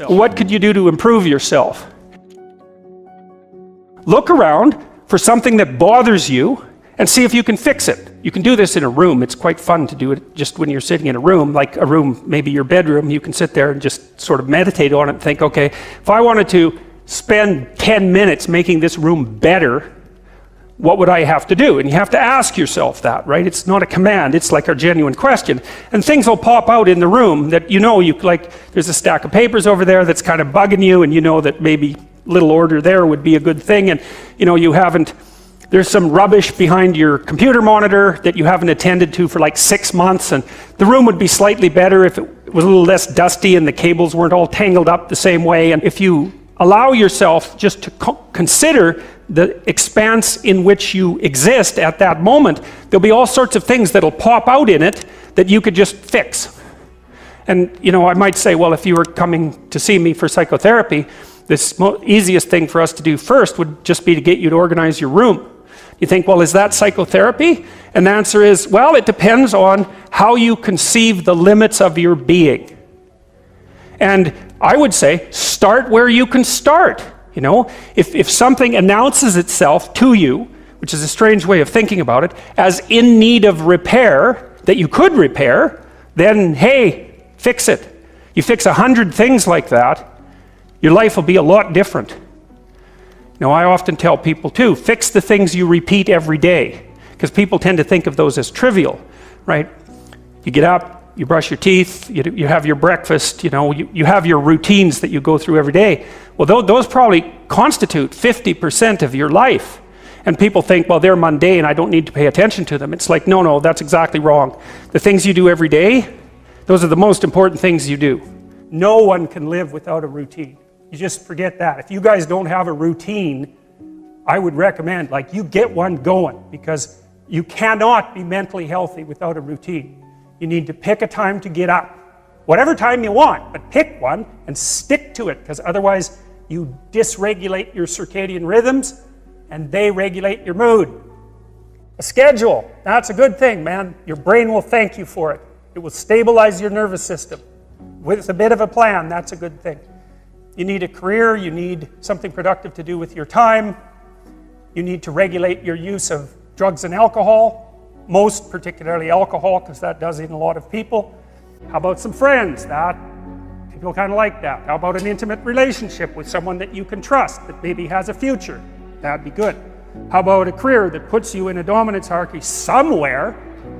What could you do to improve yourself? Look around for something that bothers you and see if you can fix it. You can do this in a room. It's quite fun to do it just when you're sitting in a room, like a room, maybe your bedroom. You can sit there and just sort of meditate on it and think, okay, if I wanted to spend 10 minutes making this room better, what would I have to do? And you have to ask yourself that, right? It's not a command, it's like a genuine question. And things will pop out in the room that you like, there's a stack of papers over there that's kind of bugging you, and you know that maybe little order there would be a good thing, and there's some rubbish behind your computer monitor that you haven't attended to for like 6 months, and the room would be slightly better if it was a little less dusty and the cables weren't all tangled up the same way. And if you allow yourself just to consider the expanse in which you exist at that moment, there'll be all sorts of things that'll pop out in it that you could just fix. And I might say, well, if you were coming to see me for psychotherapy, the easiest thing for us to do first would just be to get you to organize your room. You think, well, is that psychotherapy? And the answer is, well, it depends on how you conceive the limits of your being. And I would say, start where you can start. If something announces itself to you, which is a strange way of thinking about it, as in need of repair, that you could repair, then hey, fix it. You fix 100 things like that, your life will be a lot different. I often tell people too, fix the things you repeat every day, because people tend to think of those as trivial, right? You get up, you brush your teeth, you have your breakfast, you have your routines that you go through every day. Well, those probably constitute 50% of your life. And people think, well, they're mundane, I don't need to pay attention to them. It's like, no, that's exactly wrong. The things you do every day, those are the most important things you do. No one can live without a routine. You just forget that. If you guys don't have a routine, I would recommend, you get one going, because you cannot be mentally healthy without a routine. You need to pick a time to get up. Whatever time you want, but pick one and stick to it, because otherwise you dysregulate your circadian rhythms and they regulate your mood. A schedule, that's a good thing, man. Your brain will thank you for it. It will stabilize your nervous system. With a bit of a plan, that's a good thing. You need a career, you need something productive to do with your time. You need to regulate your use of drugs and alcohol. Most particularly alcohol, because that does in a lot of people. How about some friends? That people kind of like that. How about an intimate relationship with someone that you can trust, that maybe has a future? That'd be good. How about a career that puts you in a dominance hierarchy somewhere,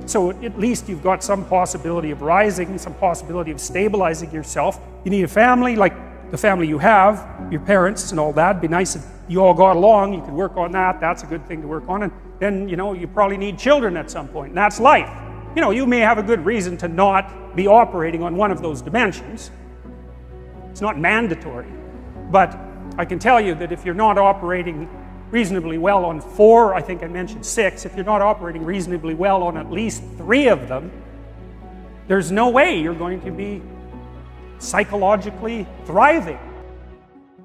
so at least you've got some possibility of rising, some possibility of stabilizing yourself. You need a family, like the family you have, your parents and all that. It'd be nice if you all got along, you could work on that. That's a good thing to work on. And then, you probably need children at some point, and that's life. You may have a good reason to not be operating on one of those dimensions. It's not mandatory. But I can tell you that if you're not operating reasonably well on 4, I think I mentioned 6, if you're not operating reasonably well on at least 3 of them, there's no way you're going to be psychologically thriving.